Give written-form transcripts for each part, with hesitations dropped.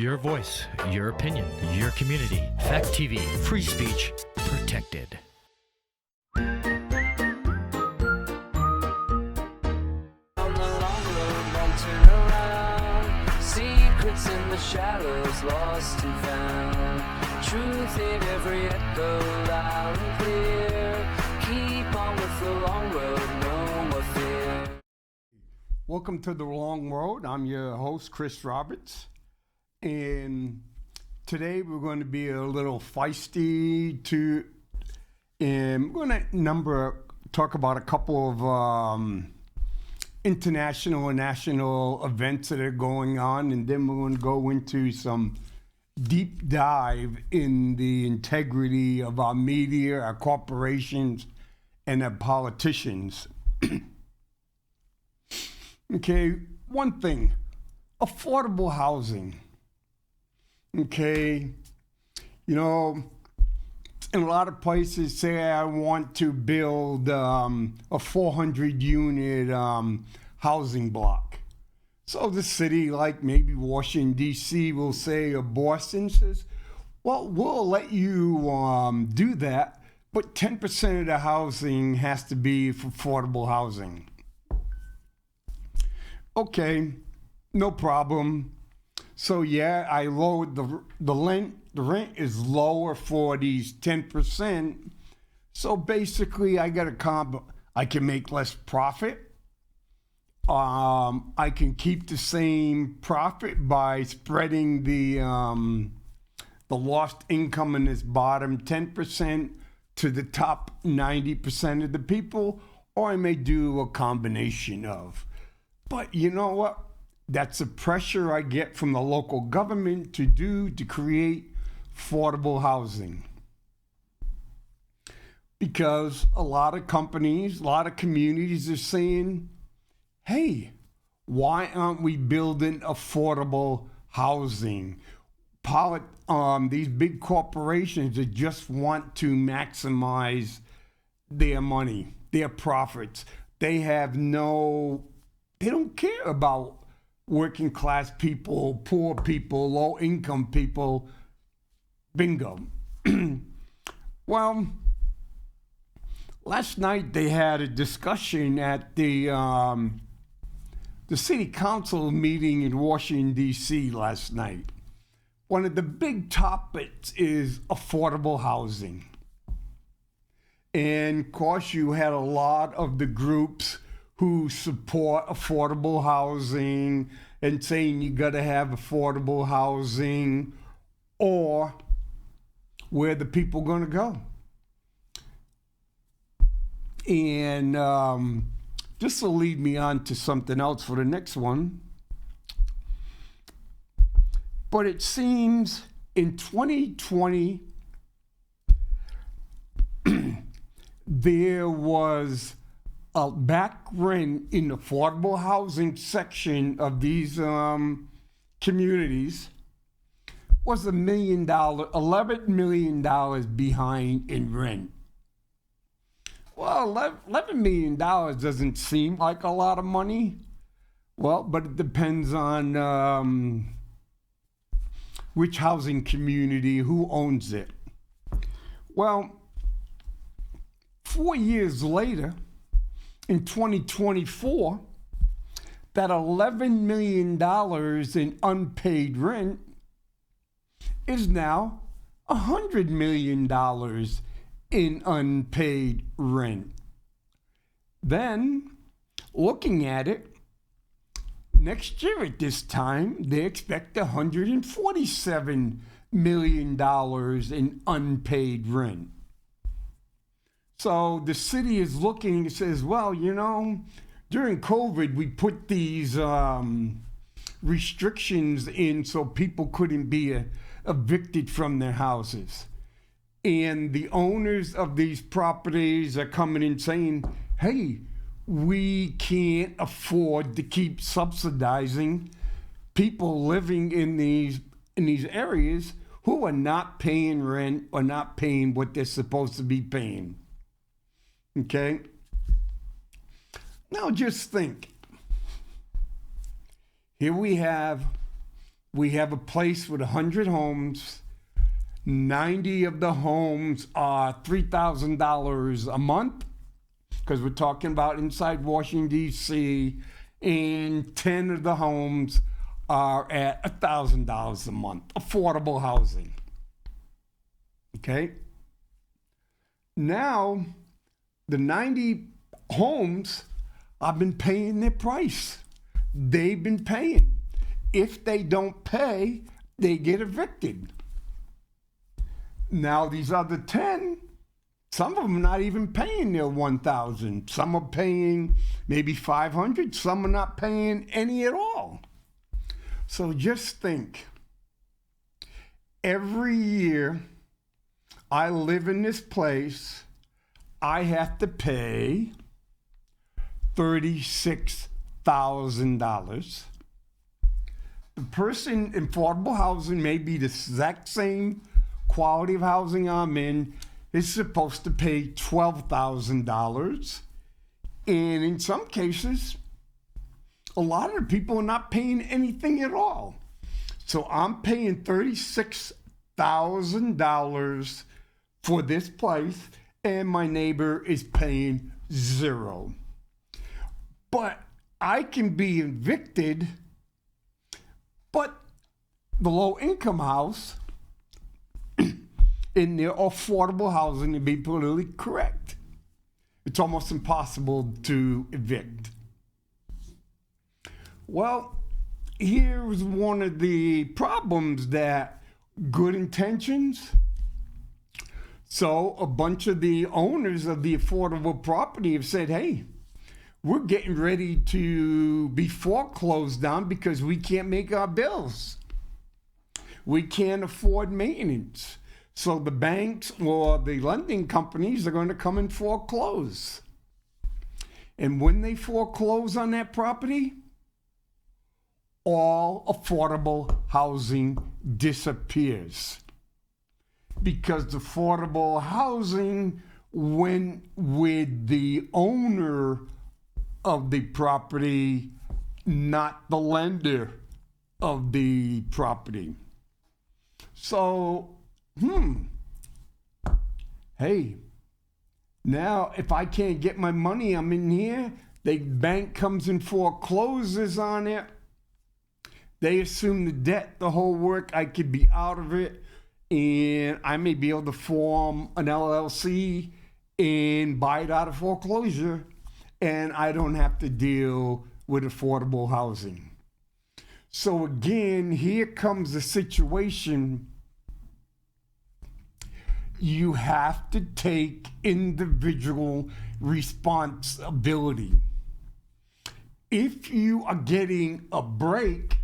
Your voice, your opinion, your community. Fact TV, free speech protected. On the long road, won't turn around. Secrets in the shadows, lost and found. Truth in every echo, loud and clear. Keep on with the long road, no more fear. Welcome to The Long Road. I'm your host, Kris Roberts. And today we're going to be a little feisty and we're going to talk about a couple of international and national events that are going on, and then we're going to go into some deep dive in the integrity of our media, our corporations, and our politicians. Okay, one thing, affordable housing. Okay, you know, in a lot of places say I want to build a 400 unit housing block. So the city, like maybe Washington, D.C. will say, or Boston says, well, we'll let you do that, but 10% of the housing has to be for affordable housing. Okay, no problem. So yeah, I lowered the rent. The rent is lower for these 10%. So basically, I got a combo. I can make less profit. I can keep the same profit by spreading the lost income in this bottom 10% to the top 90% of the people, or I may do a combination of. But you know what? That's the pressure I get from the local government to create affordable housing. Because a lot of companies, a lot of communities are saying, hey, why aren't we building affordable housing? These big corporations that just want to maximize their money, their profits. They don't care about working class people, poor people, low income people. Bingo. Well, last night they had a discussion at the city council meeting in Washington, D.C. last night. One of the big topics is affordable housing. And of course, you had a lot of the groups who support affordable housing and saying you got to have affordable housing, or where the people going to go. And this will lead me on to something else for the next one. But it seems in 2020, there was a back rent in the affordable housing section of these communities was $11 million behind in rent. Well, $11 million doesn't seem like a lot of money. Well, but it depends on which housing community, who owns it. Well, 4 years later, in 2024, that $11 million in unpaid rent is now $100 million in unpaid rent. Then, looking at it, next year at this time, they expect $147 million in unpaid rent. So the city is looking and says, well, you know, during COVID, we put these restrictions in so people couldn't be evicted from their houses. And the owners of these properties are coming in saying, hey, we can't afford to keep subsidizing people living in these areas who are not paying rent or not paying what they're supposed to be paying. Okay? Now just think. Here we have we have a place with 100 homes. 90 of the homes are $3,000 a month, because we're talking about inside Washington, D.C., and 10 of the homes are at $1,000 a month, affordable housing. Okay? Now, the 90 homes, I've been paying their price. They've been paying. If they don't pay, they get evicted. Now, these other 10, some of them are not even paying their $1,000. Some are paying maybe $500. Some are not paying any at all. So just think, every year I live in this place, I have to pay $36,000. The person in affordable housing may be the exact same quality of housing I'm in, is supposed to pay $12,000. And in some cases, a lot of the people are not paying anything at all. So I'm paying $36,000 for this place, and my neighbor is paying $0. But I can be evicted, but the low-income house in their affordable housing, to be politically correct, it's almost impossible to evict. Well, here's one of the problems, that good intentions. So a bunch of the owners of the affordable property have said, hey, we're getting ready to be foreclosed on because we can't make our bills. We can't afford maintenance. So the banks or the lending companies are going to come and foreclose. And when they foreclose on that property, all affordable housing disappears. Because affordable housing went with the owner of the property, not the lender of the property. So, hey, now if I can't get my money, I'm in here, the bank comes and forecloses on it. They assume the debt, the whole work, I could be out of it, and I may be able to form an LLC and buy it out of foreclosure, and I don't have to deal with affordable housing. So again, here comes the situation. You have to take individual responsibility. If you are getting a break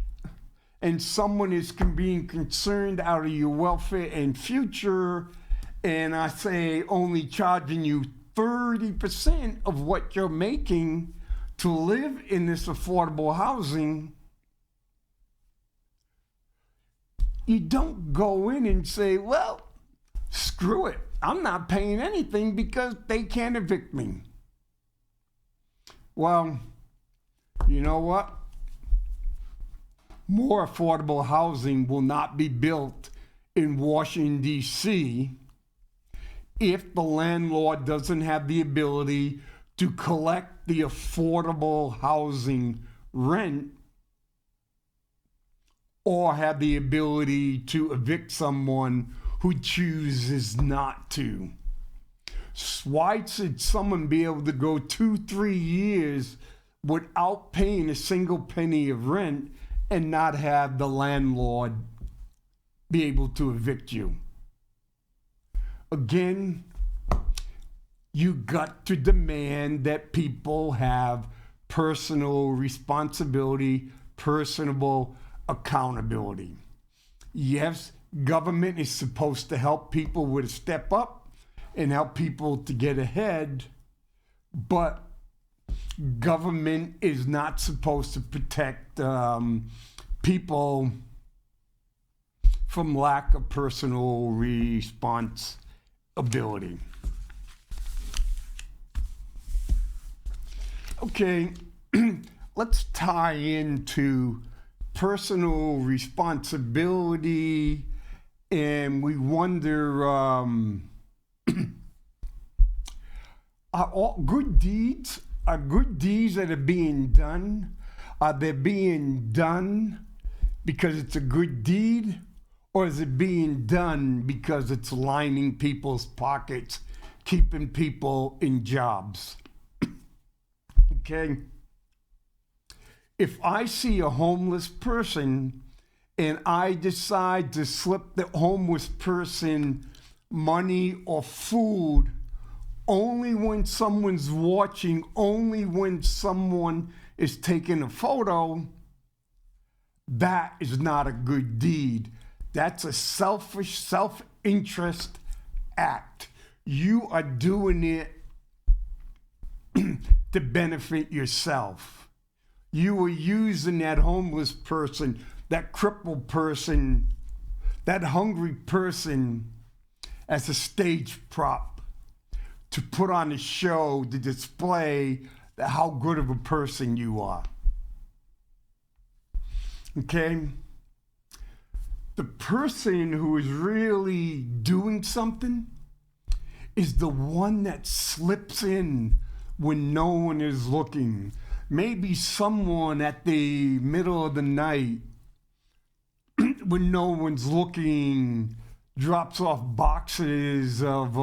and someone is being concerned out of your welfare and future, and I say only charging you 30% of what you're making to live in this affordable housing, you don't go in and say, well, screw it, I'm not paying anything because they can't evict me. Well, you know what? More affordable housing will not be built in Washington, D.C. if the landlord doesn't have the ability to collect the affordable housing rent or have the ability to evict someone who chooses not to. Why should someone be able to go 2-3 years without paying a single penny of rent and not have the landlord be able to evict you? Again, you got to demand that people have personal responsibility, personal accountability. Yes, government is supposed to help people with a step up and help people to get ahead, but government is not supposed to protect people from lack of personal responsibility. Okay, let's tie into personal responsibility, and we wonder, are all good deeds that are being done, are they being done because it's a good deed, or is it being done because it's lining people's pockets, keeping people in jobs? Okay? If I see a homeless person and I decide to slip the homeless person money or food only when someone's watching, only when someone is taking a photo, that is not a good deed. That's a selfish, self-interest act. You are doing it to benefit yourself. You are using that homeless person, that crippled person, that hungry person as a stage prop to put on a show to display how good of a person you are. Okay? The person who is really doing something is the one that slips in when no one is looking. Maybe someone at the middle of the night when no one's looking drops off boxes of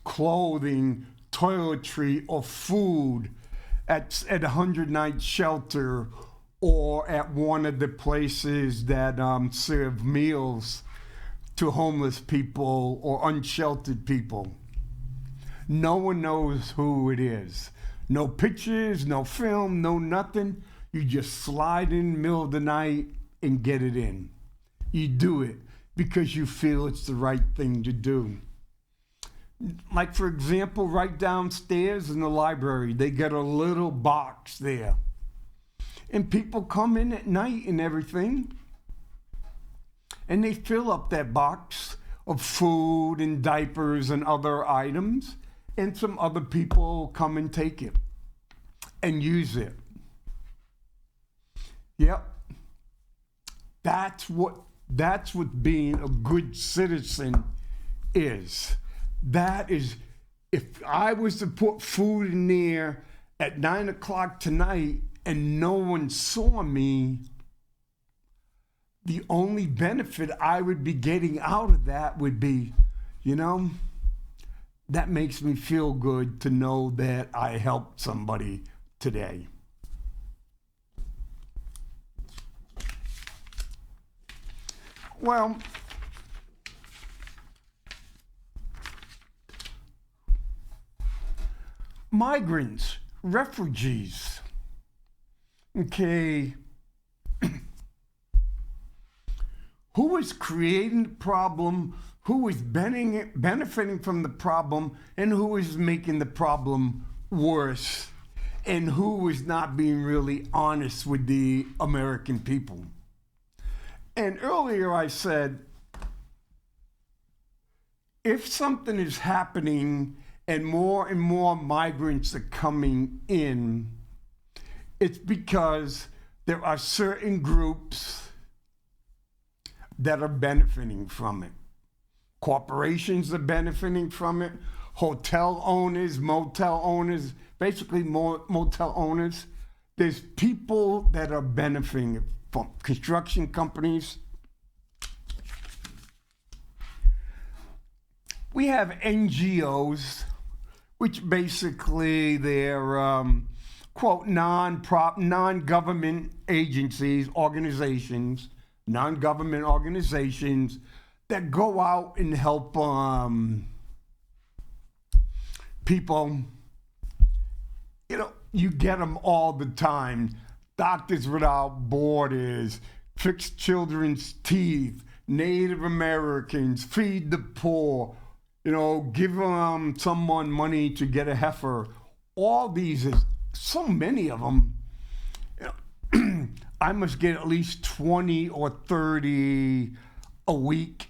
clothing, toiletry, or food at 100 Night Shelter or at one of the places that serve meals to homeless people or unsheltered people. No one knows who it is. No pictures, no film, no nothing. You just slide in the middle of the night and get it in. You do it because you feel it's the right thing to do. Like, for example, right downstairs in the library, they get a little box there. And people come in at night and everything, and they fill up that box of food and diapers and other items, and some other people come and take it and use it. Yep. That's what being a good citizen is. That is, if I was to put food in there at 9 o'clock tonight and no one saw me, the only benefit I would be getting out of that would be, that makes me feel good to know that I helped somebody today. Well, migrants, refugees, okay, who is creating the problem, who is benefiting from the problem, and who is making the problem worse, and who is not being really honest with the American people. And earlier I said, if something is happening and more migrants are coming in, it's because there are certain groups that are benefiting from it. Corporations are benefiting from it. Hotel owners, motel owners, basically motel owners. There's people that are benefiting from construction companies. We have NGOs, which basically they're, quote, non-government agencies, organizations, non-government organizations that go out and help people. You get them all the time. Doctors Without Borders, Fix Children's Teeth, Native Americans, Feed the Poor, give someone money to get a heifer. All these, so many of them. I must get at least 20 or 30 a week.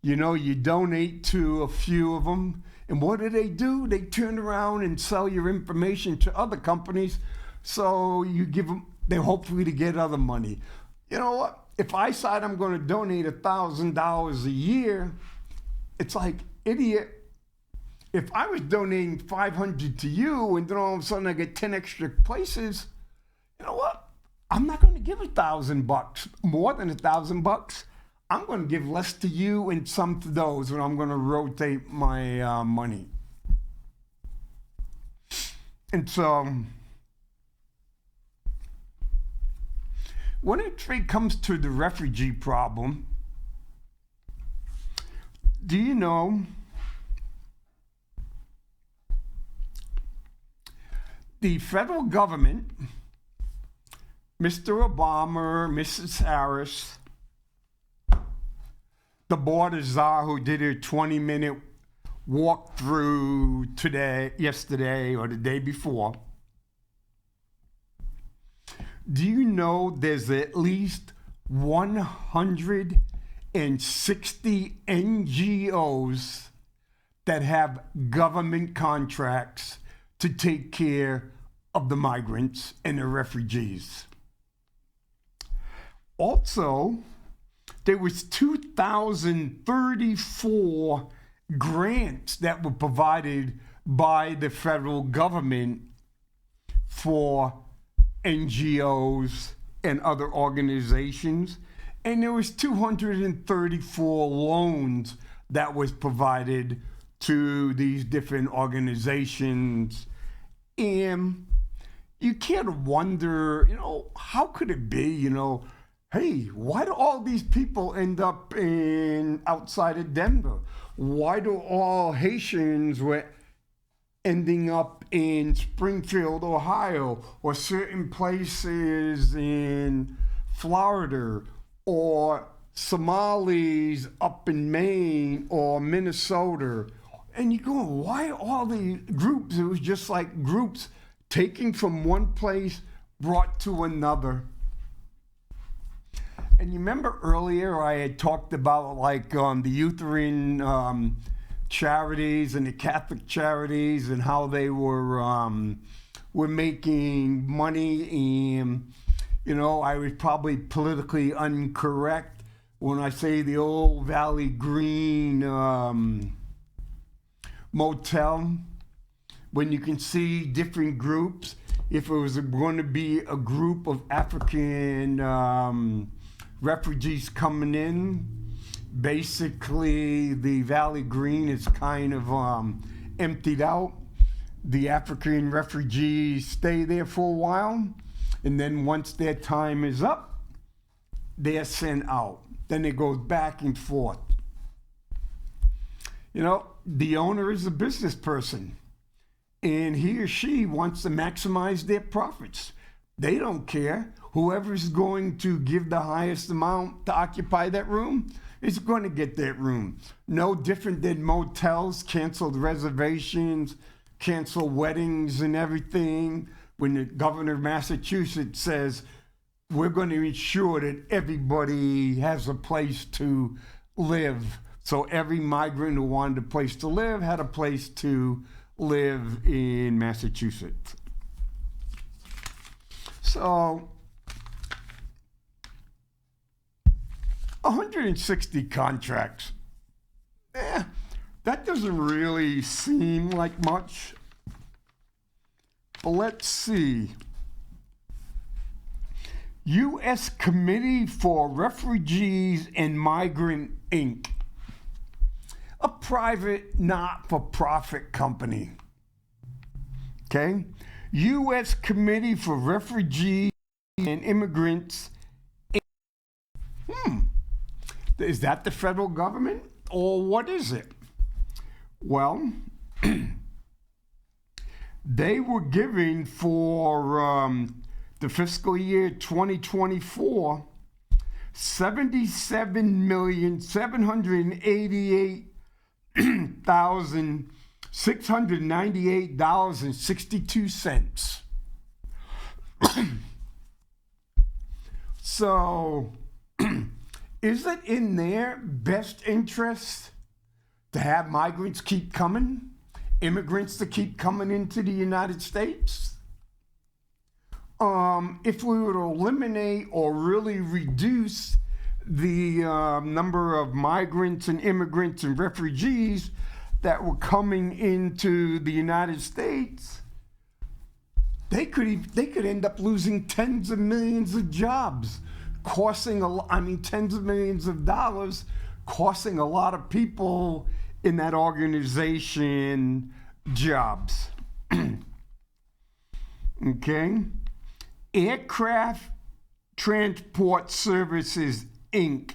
You donate to a few of them. And what do? They turn around and sell your information to other companies. So you give them, they hopefully to get other money. You know what? If I decide I'm going to donate $1,000 a year, it's like, idiot. If I was donating $500 to you and then all of a sudden I get 10 extra places, you know what? I'm not going to give $1,000, more than $1,000. I'm going to give less to you and some to those when I'm going to rotate my money. And so, when it comes to the refugee problem, do you know the federal government, Mr. Obama, Mrs. Harris, the border czar who did a 20-minute walkthrough yesterday, or the day before, do you know there's at least 160 NGOs that have government contracts to take care of the migrants and the refugees? Also, there was 2,034 grants that were provided by the federal government for NGOs and other organizations, and there was 234 loans that was provided to these different organizations. And you can't wonder, how could it be, hey, why do all these people end up outside of Denver? Why do all Haitians ending up in Springfield, Ohio, or certain places in Florida, or Somalis up in Maine or Minnesota? And you go, why all these groups? It was just like groups taken from one place, brought to another. And you remember earlier I had talked about the Lutheran charities and the Catholic charities and how they were making money. And, I was probably politically incorrect when I say the old Valley Green motel, when you can see different groups. If it was going to be a group of African refugees coming in, basically the Valley Green is kind of emptied out. The African refugees stay there for a while, and then once their time is up, they're sent out. Then it goes back and forth. The owner is a business person, and he or she wants to maximize their profits. They don't care. Whoever's going to give the highest amount to occupy that room is going to get that room. No different than motels, canceled reservations, canceled weddings and everything. When the governor of Massachusetts says, we're going to ensure that everybody has a place to live. So every migrant who wanted a place to live had a place to live in Massachusetts. So 160 contracts. That doesn't really seem like much. But let's see. U.S. Committee for Refugees and Migrant, Inc., a private, not-for-profit company. Okay? U.S. Committee for Refugees and Immigrants. Is that the federal government, or what is it? Well, they were giving for the fiscal year 2024 $77,788,698.62. So, is it in their best interest to have migrants keep coming, immigrants to keep coming into the United States? if we were to eliminate or really reduce the number of migrants and immigrants and refugees that were coming into the United States, they could end up losing tens of millions of jobs, tens of millions of dollars, costing a lot of people in that organization jobs. Okay? Aircraft Transport Services, Inc.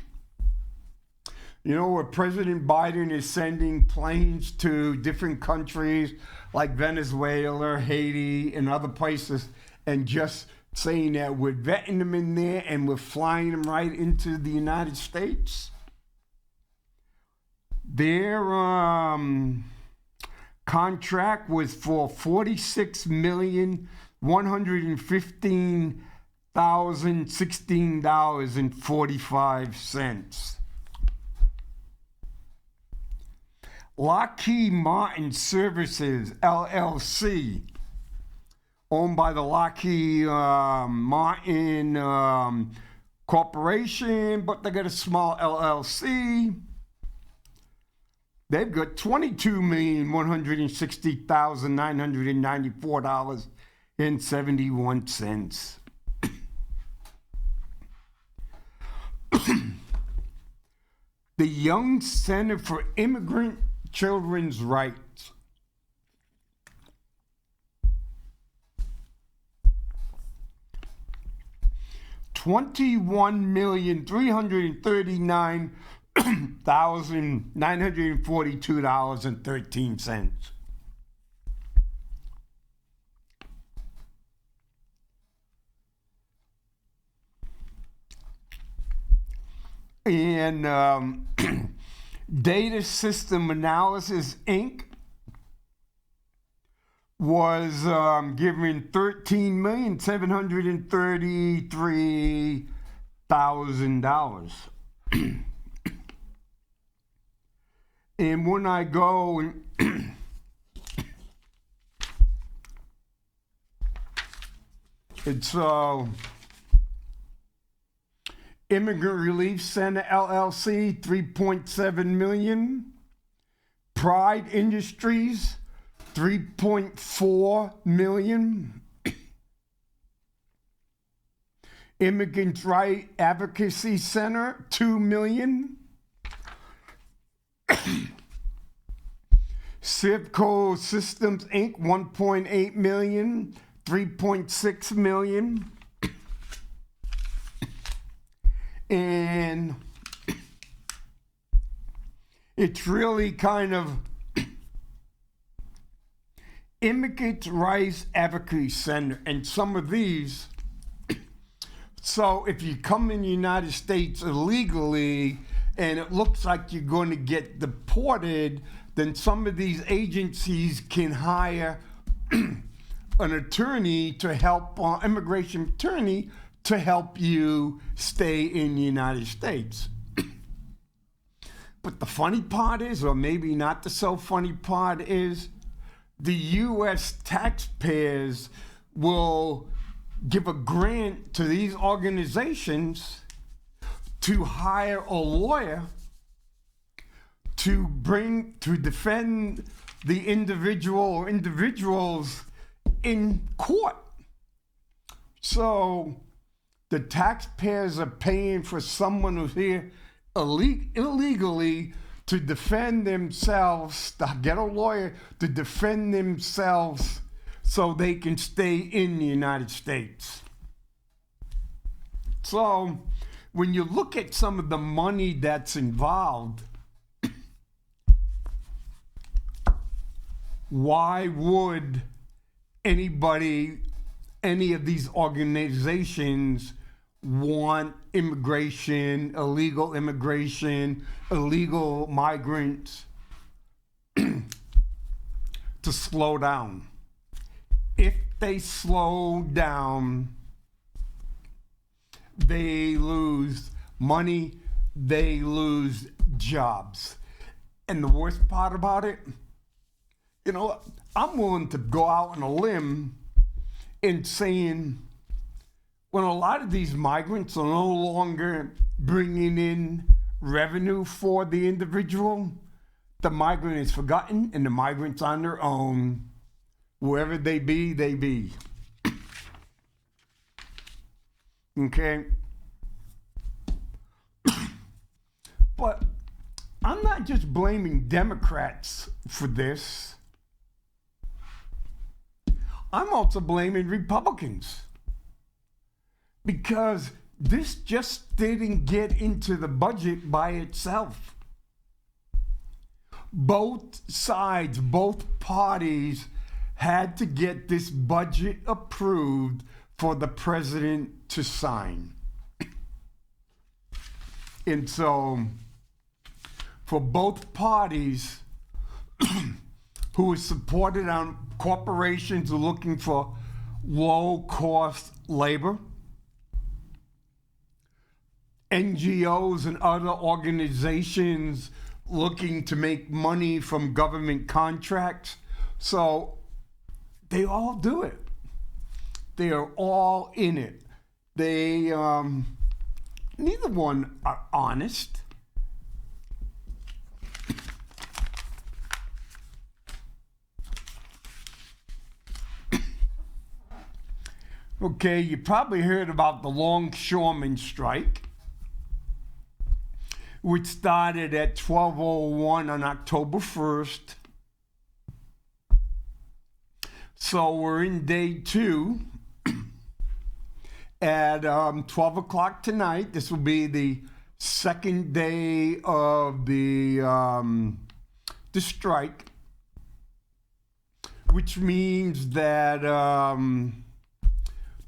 You know, where President Biden is sending planes to different countries like Venezuela, Haiti, and other places, and just saying that we're vetting them in there and we're flying them right into the United States. Their contract was for $46,115,016.45. Lockheed Martin Services, LLC, owned by the Lockheed Martin Corporation, but they got a small LLC. They've got $22,160,994.71. The Young Center for Immigrant Children's Rights. $21,339,942.13. And Data System Analysis, Inc. was given $13,733,000. And when I go and it's Immigrant Relief Center, LLC, $3.7 million. Pride Industries, $3.4 million. Immigrant Right Advocacy Center, $2 million. Civco Systems, Inc., $1.8 million, $3.6 million. And it's really kind of Immigrant Rights Advocacy Center, and some of these. So if you come in the United States illegally and it looks like you're going to get deported, then some of these agencies can hire an attorney to help, immigration attorney, to help you stay in the United States. But the funny part is, or maybe not the so funny part is, the U.S. taxpayers will give a grant to these organizations to hire a lawyer to defend the individual or individuals in court. So the taxpayers are paying for someone who's here illegally to defend themselves, to get a lawyer to defend themselves so they can stay in the United States. So when you look at some of the money that's involved, why would any of these organizations want illegal migrants to slow down? If they slow down, they lose money, they lose jobs. And the worst part about it, you know, I'm willing to go out on a limb in saying when a lot of these migrants are no longer bringing in revenue for the individual, the migrant is forgotten and the migrant's on their own. Wherever they be, they be. Okay? But I'm not just blaming Democrats for this. I'm also blaming Republicans. Because this just didn't get into the budget by itself. Both sides, both parties had to get this budget approved for the president to sign. And so, for both parties who is supported on corporations looking for low-cost labor, NGOs and other organizations looking to make money from government contracts. So they all do it. They are all in it. They, neither one are honest. Okay, you probably heard about the longshoremen strike, which started at 12:01 on October 1st. So we're in day 2 at 12 o'clock tonight. This will be the second day of the strike, which means that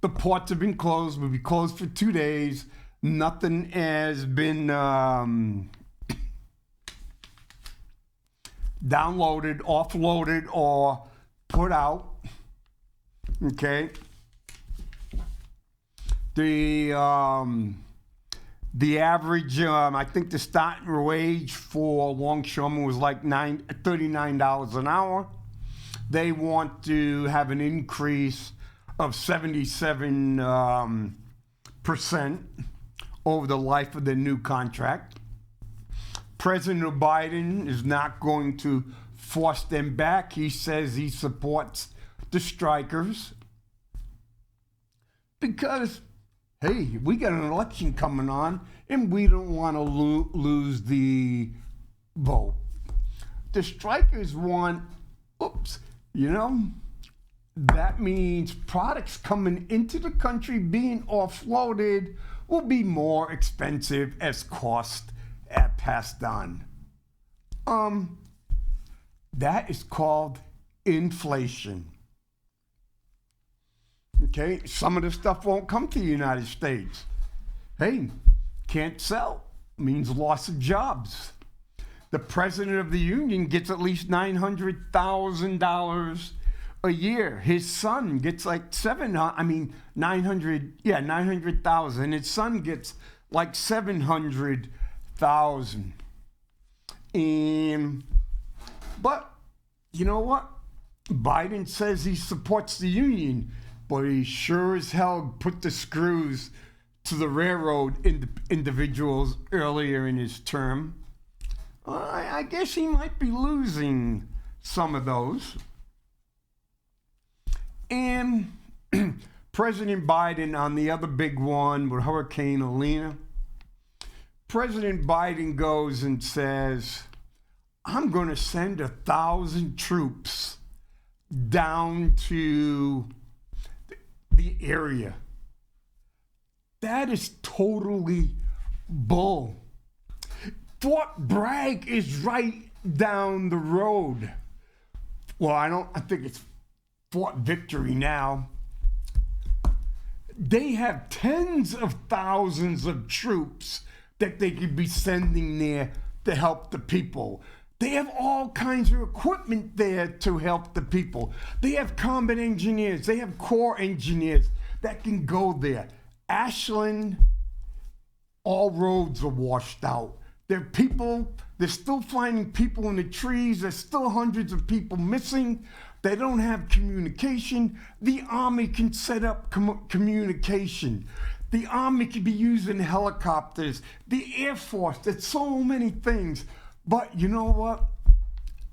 the ports have been closed. Will be closed for 2 days. Nothing has been downloaded, offloaded, or put out. Okay. The average, I think the starting wage for longshoremen was like $39 an hour. They want to have an increase of 77% over the life of the new contract. President Biden is not going to force them back. He says he supports the strikers because, hey, we got an election coming on and we don't want to lose the vote. The strikers want, that means products coming into the country being offloaded will be more expensive as costs are passed on. That is called inflation. Okay, some of the stuff won't come to the United States. Hey, can't sell means loss of jobs. The president of the union gets at least $900,000 a year. His son gets like $900,000. His son gets like $700,000. But you know what? Biden says he supports the union, but he sure as hell put the screws to the railroad individuals earlier in his term. I guess he might be losing some of those. And President Biden on the other big one with Hurricane Helene, President Biden goes and says, I'm going to send 1,000 troops down to the area. That is totally bull. Fort Bragg is right down the road. Well, I think it's Fort Victory now. They have tens of thousands of troops that they could be sending there to help the people. They have all kinds of equipment there to help the people. They have combat engineers. They have Corps engineers that can go there. Ashland, all roads are washed out. They're still finding people in the trees. There's still hundreds of people missing. They don't have communication. The Army can set up communication. The Army could be using helicopters. The Air Force, there's so many things. But you know what?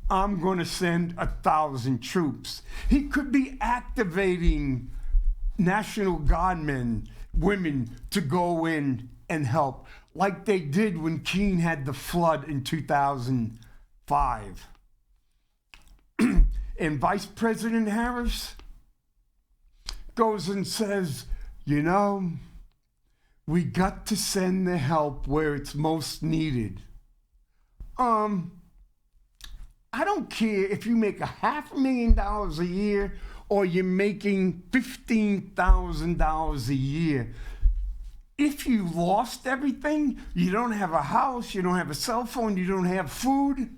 I'm going to send 1,000 troops. He could be activating National Guardmen, women, to go in and help, like they did when Keene had the flood in 2005. And Vice President Harris goes and says, you know, we got to send the help where it's most needed. I don't care if you make $500,000 a year or you're making $15,000 a year. If you lost everything, you don't have a house, you don't have a cell phone, you don't have food,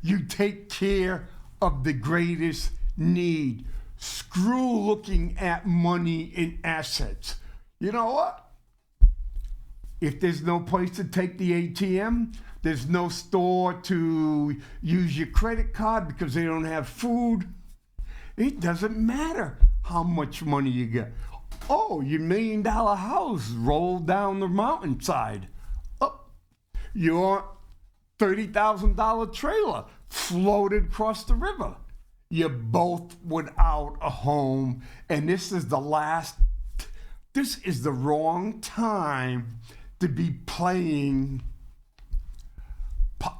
you take care of the greatest need. Screw looking at money and assets. You know what? If there's no place to take the ATM, there's no store to use your credit card because they don't have food, it doesn't matter how much money you get. Oh, your $1 million house rolled down the mountainside. Oh, your $30,000 trailer floated across the river. You're both without a home, and this is the wrong time to be playing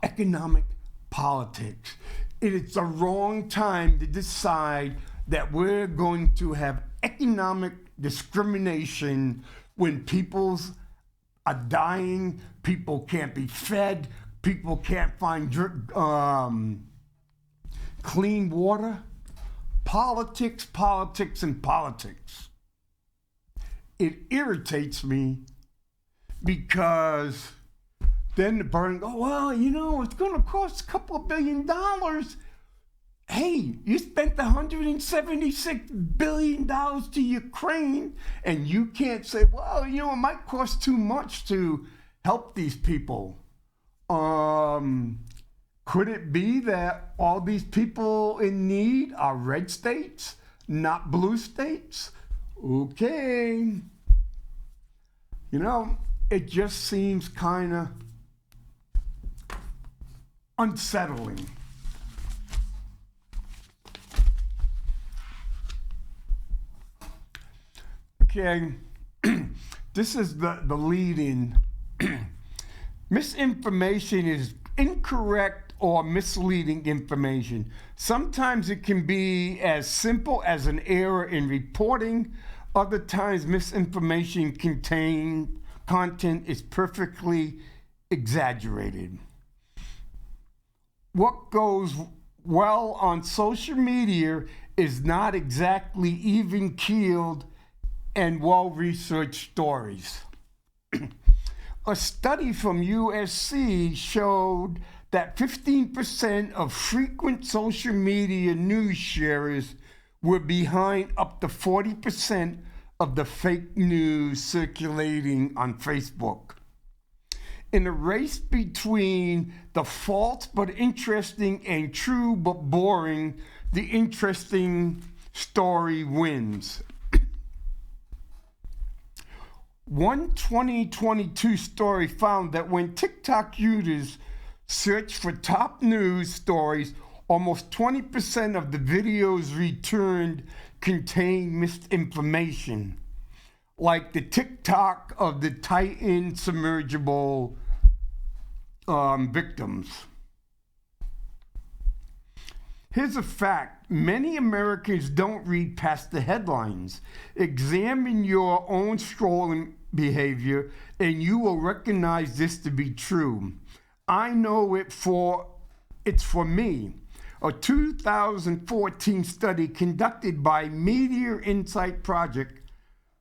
economic politics. It is the wrong time to decide that we're going to have economic discrimination when people are dying, people can't be fed, people can't find clean water. Politics, politics, and politics. It irritates me because then the burden, oh, well, you know, it's going to cost a couple of $1 billion. Hey, you spent $176 billion to Ukraine, and you can't say, well, you know, it might cost too much to help these people. Could it be that all these people in need are red states, not blue states? Okay. You know, it just seems kind of unsettling. Okay, this is the lead-in. Misinformation is incorrect or misleading information. Sometimes it can be as simple as an error in reporting. Other times misinformation content is perfectly exaggerated. What goes well on social media is not exactly even-keeled and well-researched stories. A study from USC showed that 15% of frequent social media news sharers were behind up to 40% of the fake news circulating on Facebook. In a race between the false but interesting and true but boring, the interesting story wins. One 2022 story found that when TikTok users search for top news stories, almost 20% of the videos returned contain misinformation, like the TikTok of the Titan submersible victims. Here's a fact. Many Americans don't read past the headlines. Examine your own scrolling behavior and you will recognize this to be true. I know it's for me. A 2014 study conducted by Media Insight Project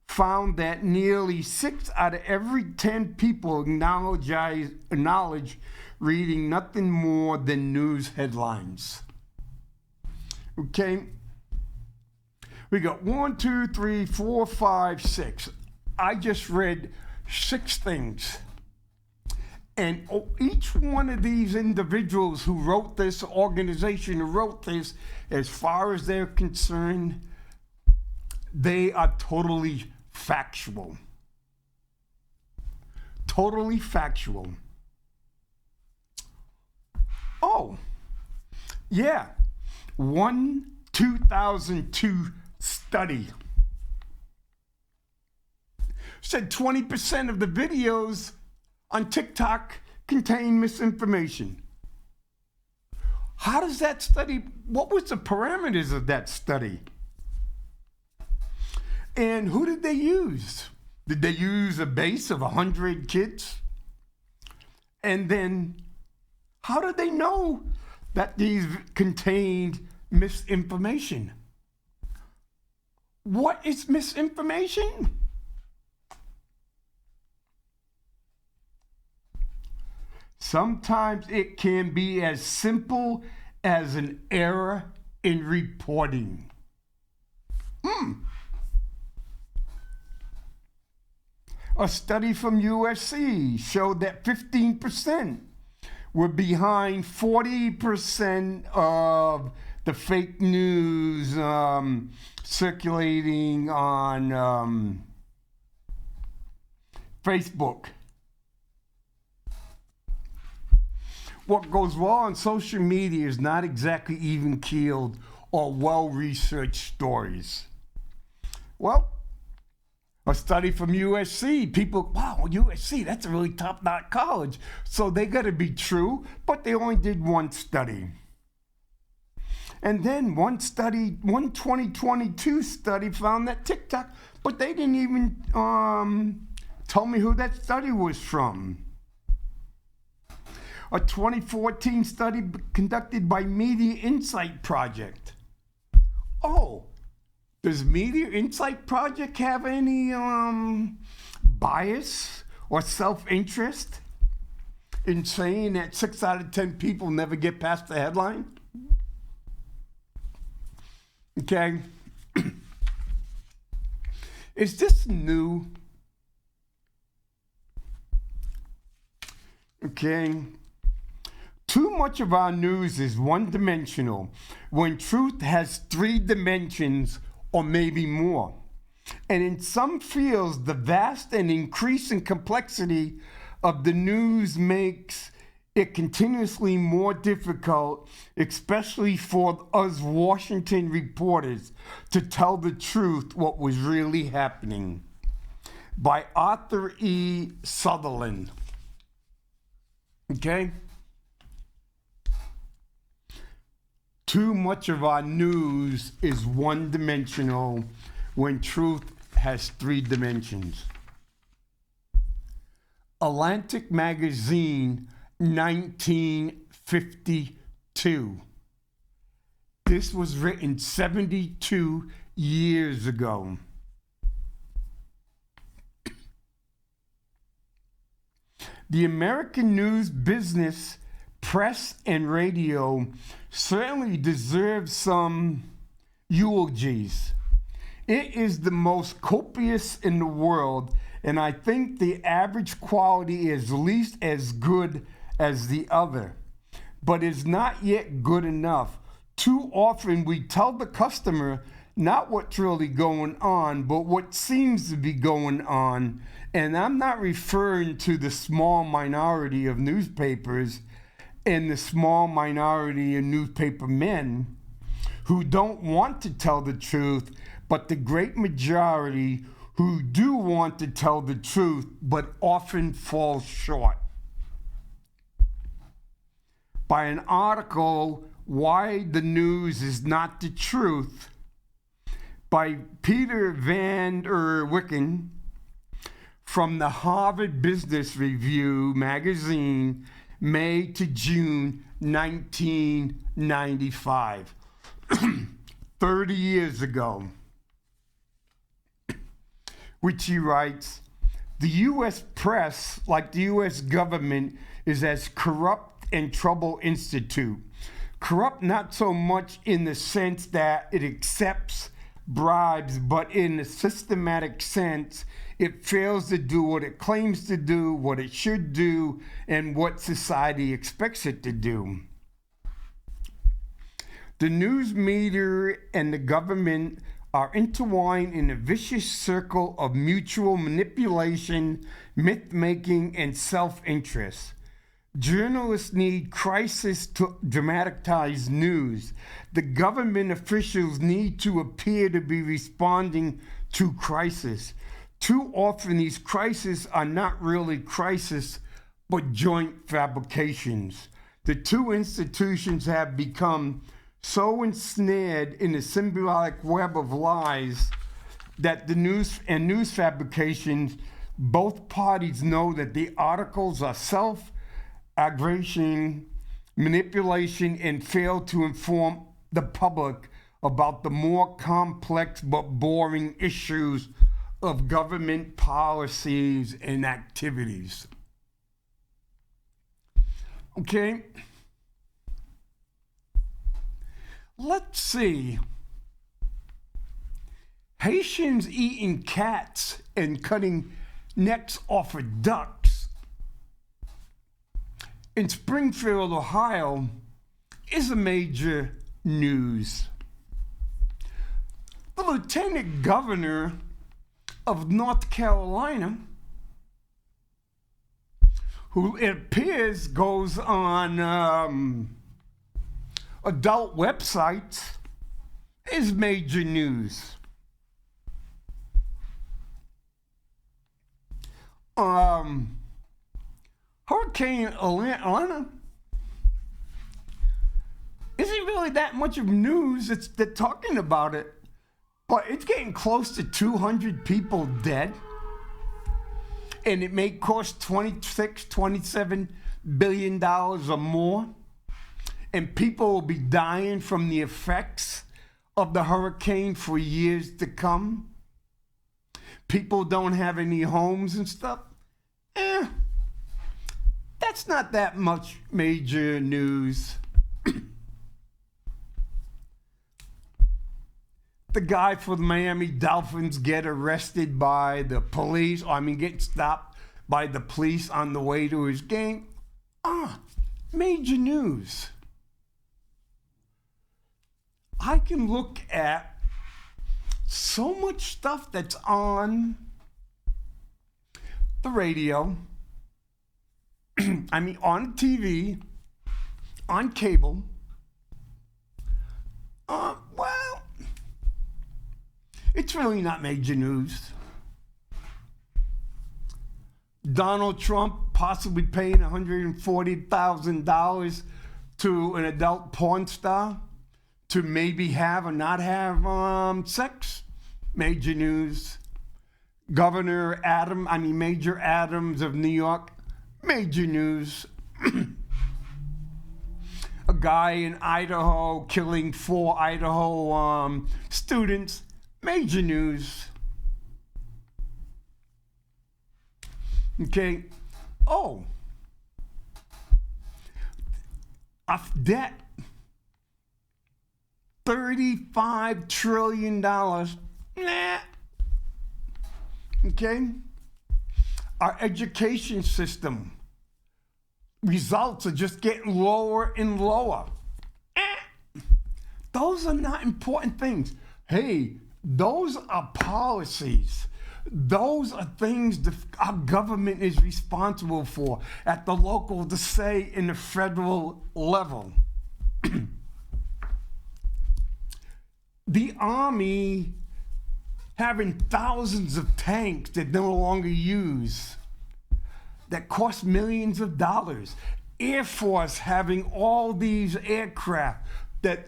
found that nearly 6 out of every 10 people acknowledge reading nothing more than news headlines. Okay, we got 1, 2, 3, 4, 5, 6. I just read 6 things. And each one of these individuals who wrote this, organization who wrote this, as far as they're concerned, they are totally factual. Totally factual. Oh, yeah. One 2002 study said 20% of the videos on TikTok contain misinformation. How does that study, what was the parameters of that study? And who did they use? Did they use a base of 100 kids? And then how did they know that these contained misinformation? What is misinformation? Sometimes it can be as simple as an error in reporting. A study from USC showed that 15% were behind 40% of the fake news circulating on Facebook. What goes well on social media is not exactly even-keeled or well-researched stories. Well, a study from USC, people, wow, USC, that's a really top-notch college. So they got to be true, but they only did one study. And then one 2022 study found that TikTok, but they didn't even tell me who that study was from. A 2014 study conducted by Media Insight Project. Oh, does Media Insight Project have any bias or self-interest in saying that 6 out of 10 people never get past the headline? Okay. Is this new? Okay. Too much of our news is one-dimensional when truth has 3 dimensions or maybe more. And in some fields, the vast and increasing complexity of the news makes it continuously more difficult, especially for us Washington reporters, to tell the truth what was really happening. By Arthur E. Sutherland. Okay? Too much of our news is one-dimensional when truth has 3 dimensions. Atlantic Magazine, 1952. This was written 72 years ago. The American news business, press, and radio certainly deserve some eulogies. It is the most copious in the world, and I think the average quality is at least as good as the other, but is not yet good enough. Too often we tell the customer not what's really going on, but what seems to be going on. And I'm not referring to the small minority of newspapers and the small minority of newspaper men who don't want to tell the truth, but the great majority who do want to tell the truth, but often fall short. By an article, Why the News is Not the Truth, by Peter Van der Wicken from the Harvard Business Review magazine, May to June 1995, 30 years ago, which he writes, the U.S. press, like the U.S. government, is as corrupt and trouble institute. Corrupt not so much in the sense that it accepts bribes, but in the systematic sense, It fails to do what it claims to do, what it should do, and what society expects it to do. The news media and the government are intertwined in a vicious circle of mutual manipulation, myth-making, and self-interest. Journalists need crisis to dramatize news. The government officials need to appear to be responding to crisis. Too often these crises are not really crises, but joint fabrications. The two institutions have become so ensnared in the symbiotic web of lies that the news and news fabrications, both parties know that the articles are self-aggrandizing, manipulation, and fail to inform the public about the more complex but boring issues of government policies and activities. Okay? Let's see. Haitians eating cats and cutting necks off of ducks in Springfield, Ohio, is a major news. The lieutenant governor of North Carolina, who it appears goes on adult websites, is major news. Hurricane Atlanta isn't really that much of news. They're talking about it, but it's getting close to 200 people dead, and it may cost $27 billion or more, and people will be dying from the effects of the hurricane for years to come. People don't have any homes and stuff. That's not that much major news. The guy for the Miami Dolphins get arrested by the police, get stopped by the police on the way to his game. Major news. I can look at so much stuff that's on the radio, on TV, on cable. Well, it's really not major news. Donald Trump possibly paying $140,000 to an adult porn star to maybe have or not have sex. Major news. Major Adams of New York. Major news. A guy in Idaho killing 4 Idaho students. Major news. Okay. Debt. $35 trillion. Nah. Okay? Our education system results are just getting lower and lower. Those are not important things. Hey, those are policies. Those are things our government is responsible for at the local, the state, and the federal level. The Army having thousands of tanks that no longer use, that cost millions of dollars. Air Force having all these aircraft that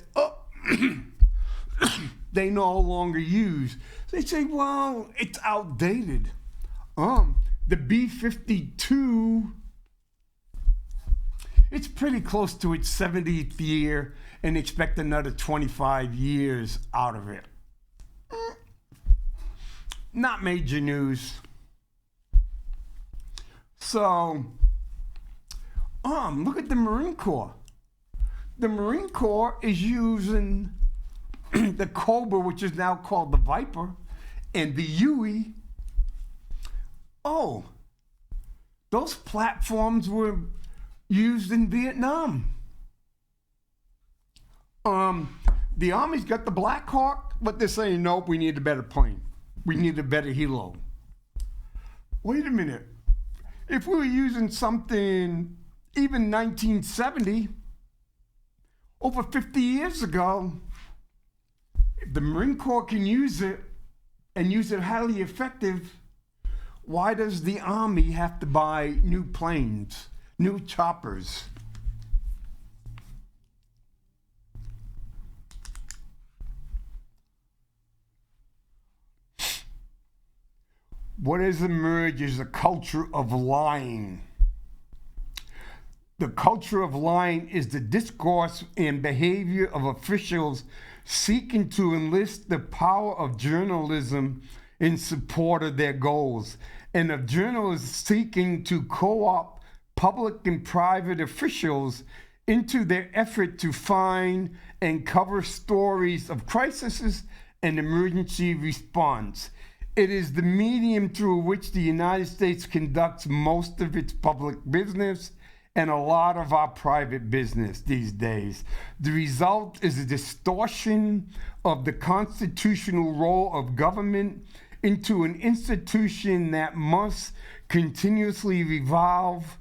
they no longer use. They say, well, it's outdated. The B-52, it's pretty close to its 70th year, and expect another 25 years out of it. Not major news. So, look at the Marine Corps. The Marine Corps is using the Cobra, which is now called the Viper, and the Huey Oh, those platforms were used in Vietnam. The Army's got the Black Hawk, but they're saying, nope, we need a better plane. We need a better helo. Wait a minute. If we were using something even 1970, over 50 years ago, if the Marine Corps can use it and use it highly effective, why does the Army have to buy new planes, new choppers? What has emerged is a culture of lying. The culture of lying is the discourse and behavior of officials seeking to enlist the power of journalism in support of their goals, and of journalists seeking to co-opt public and private officials into their effort to find and cover stories of crises and emergency response. It is the medium through which the United States conducts most of its public business and a lot of our private business these days. The result is a distortion of the constitutional role of government into an institution that must continuously revolve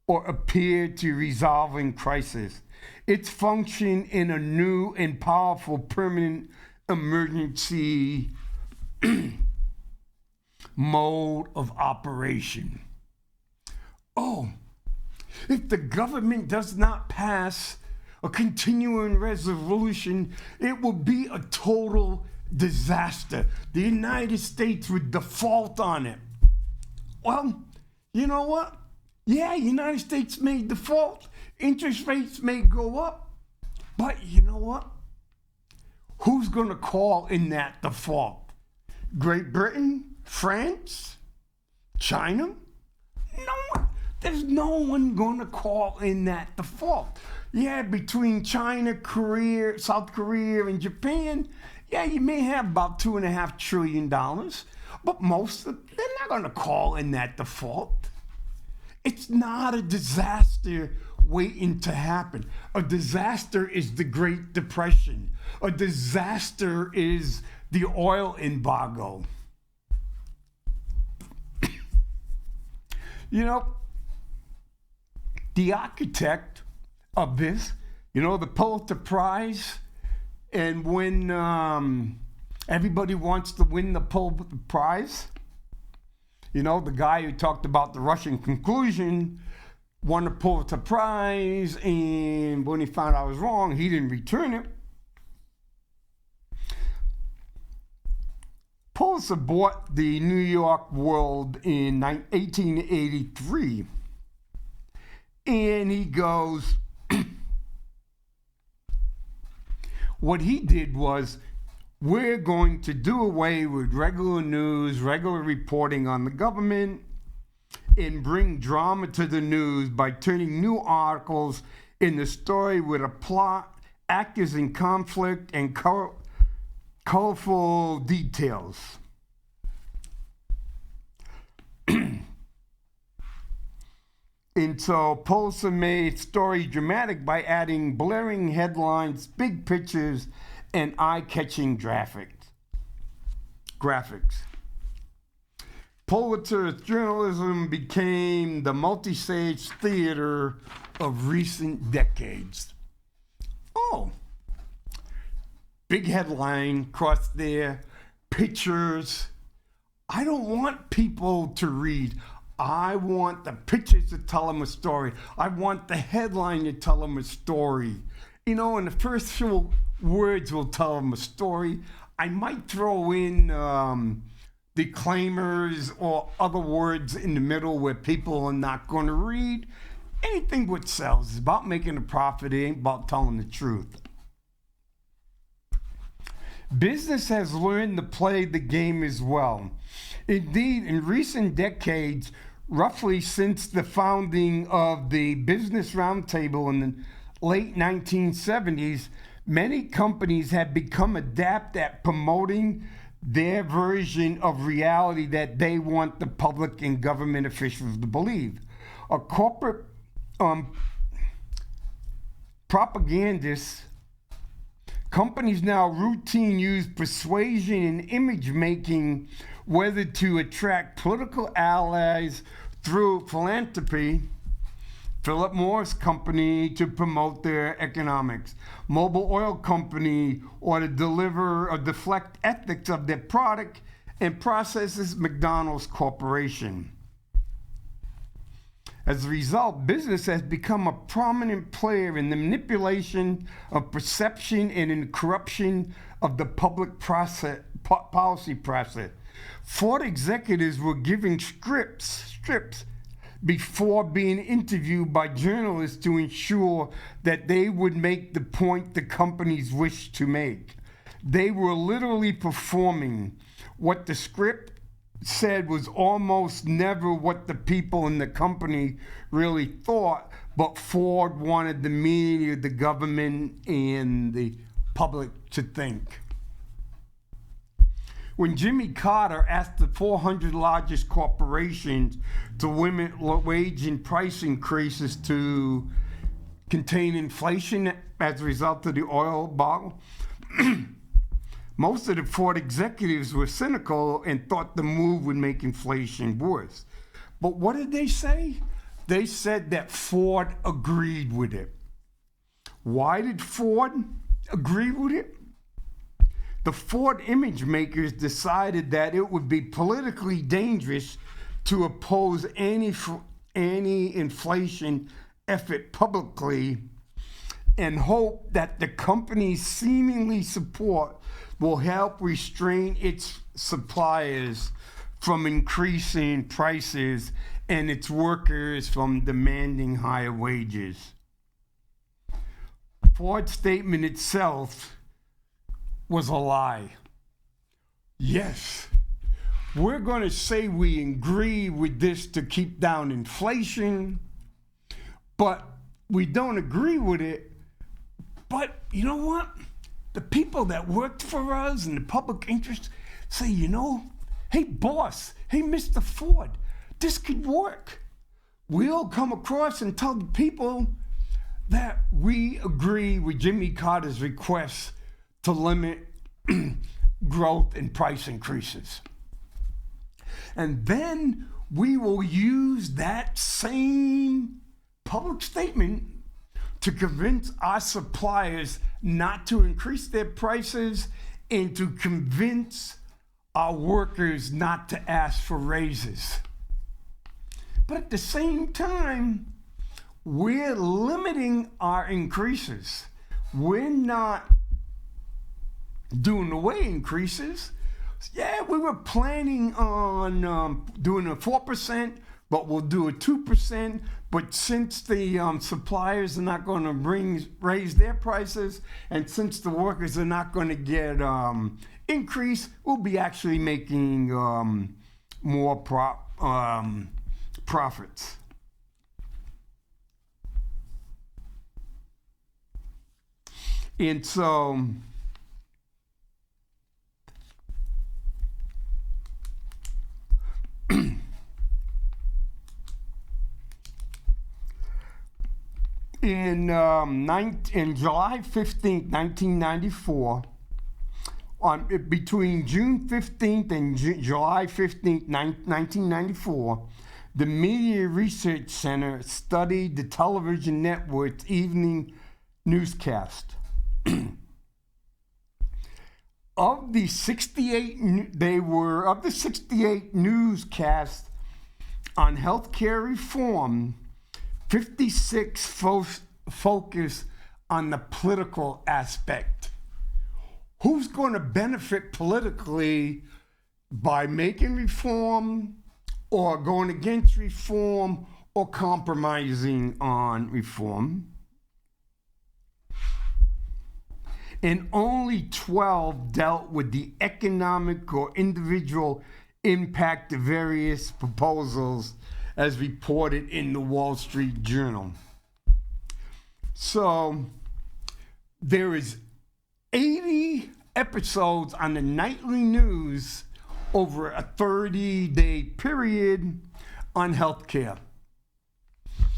or appear to resolving crisis. Its function in a new and powerful permanent emergency mode of operation. Oh, if the government does not pass a continuing resolution, it will be a total disaster. The United States would default on it. Well, you know what? Yeah, United States may default. Interest rates may go up. But you know what? Who's going to call in that default? Great Britain? France? China? No one. There's no one going to call in that default. Yeah, between China, Korea, South Korea, and Japan, yeah, you may have about $2.5 trillion, but they're not going to call in that default. It's not a disaster waiting to happen. A disaster is the Great Depression. A disaster is the oil embargo. You know, the architect of this, you know, the Pulitzer Prize, and when everybody wants to win the Pulitzer Prize, you know, the guy who talked about the Russian conclusion won the Pulitzer Prize, and when he found I was wrong, he didn't return it. Pulitzer bought the New York World in 1883, and he goes, what he did was, we're going to do away with regular news, regular reporting on the government, and bring drama to the news by turning new articles in the story with a plot, actors in conflict, and colorful details. And so Pulitzer made stories dramatic by adding blaring headlines, big pictures, and eye-catching graphics. Pulitzer's journalism became the multi-stage theater of recent decades. Oh, big headline across there, pictures. I don't want people to read. I want the pictures to tell them a story. I want the headline to tell them a story. You know, and the first few words will tell them a story. I might throw in declaimers or other words in the middle where people are not going to read. Anything what sells is about making a profit. It ain't about telling the truth. Business has learned to play the game as well. Indeed, in recent decades, roughly since the founding of the Business Roundtable in the late 1970s, many companies have become adept at promoting their version of reality that they want the public and government officials to believe. A corporate propagandists, companies now routinely use persuasion and image making, whether to attract political allies through philanthropy, Philip Morris Company to promote their economics, Mobil Oil Company, or to deliver or deflect ethics of their product and processes, McDonald's Corporation. As a result, business has become a prominent player in the manipulation of perception and in the corruption of the public policy process. Ford executives were given strips before being interviewed by journalists to ensure that they would make the point the companies wished to make. They were literally performing. What the script said was almost never what the people in the company really thought, but Ford wanted the media, the government, and the public to think. When Jimmy Carter asked the 400 largest corporations to limit wage and price increases to contain inflation as a result of the oil bubble, most of the Ford executives were cynical and thought the move would make inflation worse. But what did they say? They said that Ford agreed with it. Why did Ford agree with it? The Ford image makers decided that it would be politically dangerous to oppose any inflation effort publicly and hope that the company's seemingly support will help restrain its suppliers from increasing prices and its workers from demanding higher wages. Ford's statement itself was a lie. Yes, we're going to say we agree with this to keep down inflation, but we don't agree with it. But you know what? The people that worked for us in the public interest say, hey boss, hey Mr. Ford, this could work. We'll come across and tell the people that we agree with Jimmy Carter's request to limit growth and price increases. And then we will use that same public statement to convince our suppliers not to increase their prices and to convince our workers not to ask for raises. But at the same time, we're limiting our increases. We're not doing away increases. Yeah, we were planning on doing a 4%, but we'll do a 2%. But since the suppliers are not going to raise their prices, and since the workers are not going to get increase, we'll be actually making more profits. And so in July 15th, 1994, between June 15th and July 15th, 1994, the Media Research Center studied the television network's evening newscast. Of the 68 newscasts on healthcare reform, 56 focus on the political aspect. Who's going to benefit politically by making reform or going against reform or compromising on reform? And only 12 dealt with the economic or individual impact of various proposals as reported in the Wall Street Journal. So there is 80 episodes on the nightly news over a 30-day period on healthcare.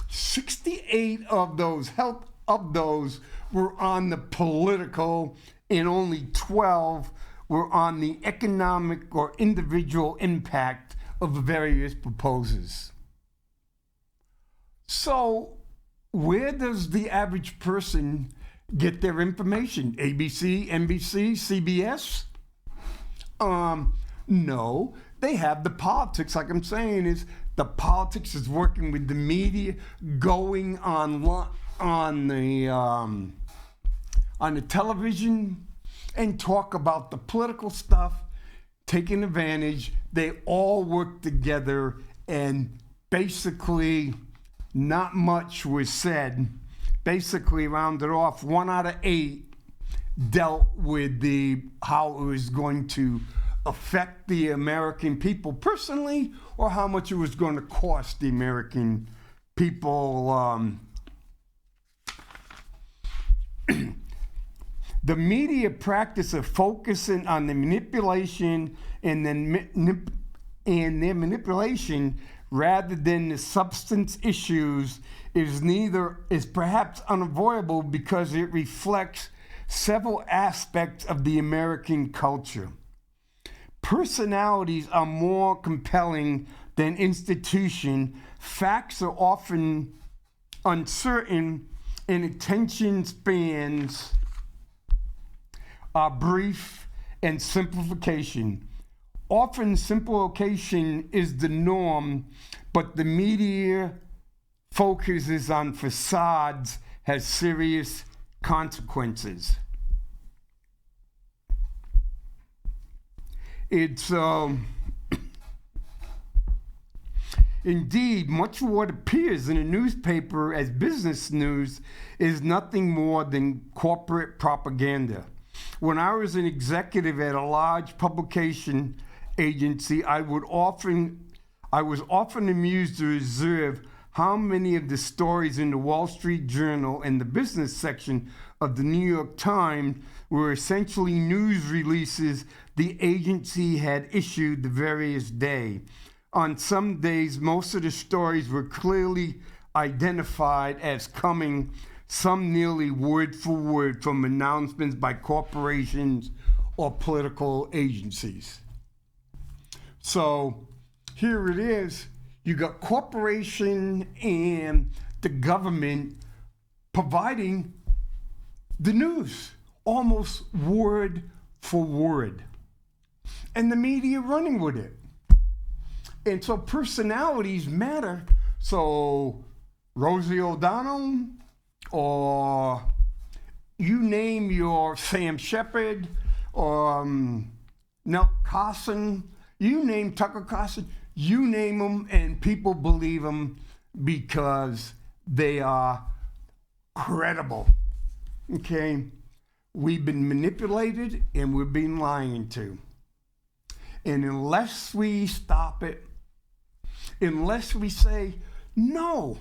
68 of those were on the political, and only 12 were on the economic or individual impact of the various proposals. So, where does the average person get their information? ABC, NBC, CBS? No, they have the politics. Like I'm saying, is the politics is working with the media, going on the television and talk about the political stuff, taking advantage. They all work together, and basically not much was said. Basically rounded off, 1 out of 8 dealt with how it was going to affect the American people personally, or how much it was going to cost the American people. The media practice of focusing on the manipulation and their manipulation rather than the substance issues is perhaps unavoidable because it reflects several aspects of the American culture. Personalities are more compelling than institution. Facts are often uncertain, and attention spans are brief and simplification. Often simplification is the norm, but the media focuses on facades has serious consequences. It's indeed much of what appears in a newspaper as business news is nothing more than corporate propaganda. When I was an executive at a large publication agency, I was often amused to observe how many of the stories in the Wall Street Journal and the business section of the New York Times were essentially news releases the agency had issued the various day. On some days, most of the stories were clearly identified as coming, some nearly word for word, from announcements by corporations or political agencies. So here it is. You got corporation and the government providing the news, almost word for word, and the media running with it. And so personalities matter. So Rosie O'Donnell, or you name your Sam Shepard, or Nell Carson, you name Tucker Carlson, you name them, and people believe them because they are credible. Okay? We've been manipulated and we've been lying to. And unless we stop it, unless we say, no,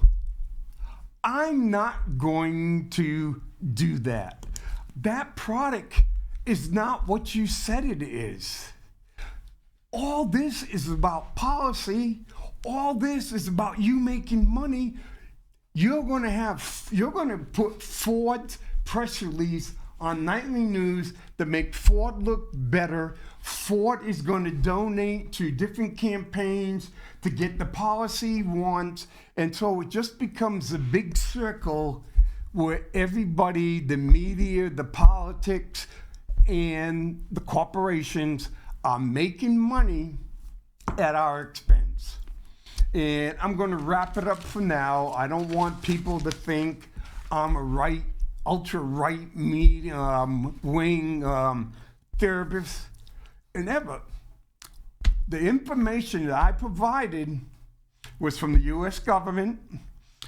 I'm not going to do that. That product is not what you said it is. All this is about policy. All this is about you making money. You're going to put Ford's press release on nightly news to make Ford look better. Ford is going to donate to different campaigns to get the policy he wants. And so it just becomes a big circle where everybody, the media, the politics, and the corporations are making money at our expense. And I'm going to wrap it up for now. I don't want people to think I'm a ultra-right wing therapist. And ever, the information that I provided was from the U.S. government.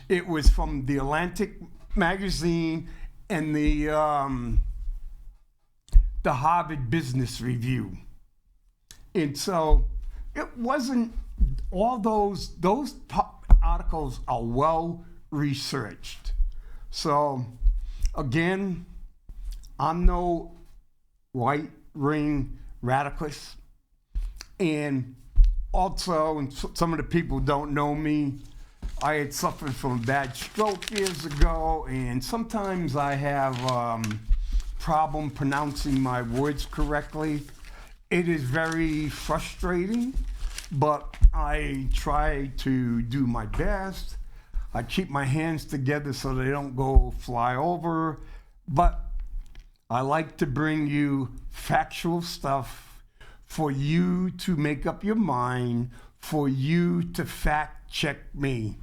It was from the Atlantic magazine and the Harvard Business Review. And so it wasn't, all those articles are well researched. So again, I'm no right-wing radicalists. And also, and some of the people don't know me, I had suffered from a bad stroke years ago, and sometimes I have problem pronouncing my words correctly. It is very frustrating, but I try to do my best. I keep my hands together so they don't go fly over, but I like to bring you factual stuff for you to make up your mind, for you to fact check me.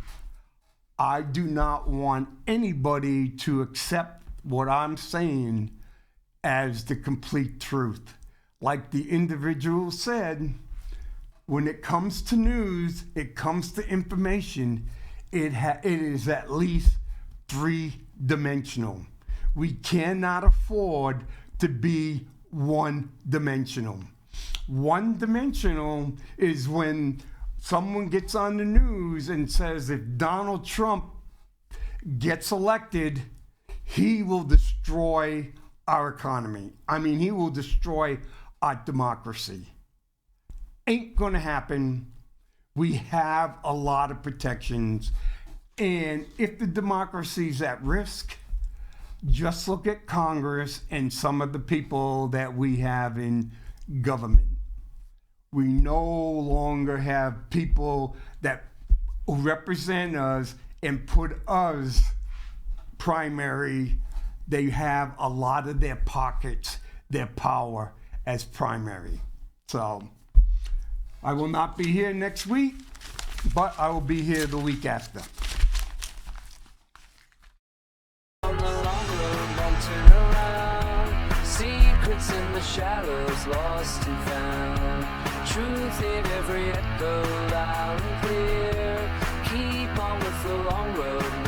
I do not want anybody to accept what I'm saying as the complete truth. Like the individual said, when it comes to news, it comes to information, it is at least three-dimensional. We cannot afford to be one-dimensional. One-dimensional is when someone gets on the news and says if Donald Trump gets elected, he will destroy our economy. I mean, he will destroy our democracy. Ain't gonna happen. We have a lot of protections. And if the democracy is at risk, just look at Congress and some of the people that we have in government. We no longer have people that represent us and put us primary. They have a lot of their pockets, their power as primary. So I will not be here next week, but I will be here the week after. On the long road, won't turn around. Secrets in the shadows, lost and found. Truth in every echo, loud and clear. Keep on with the long road.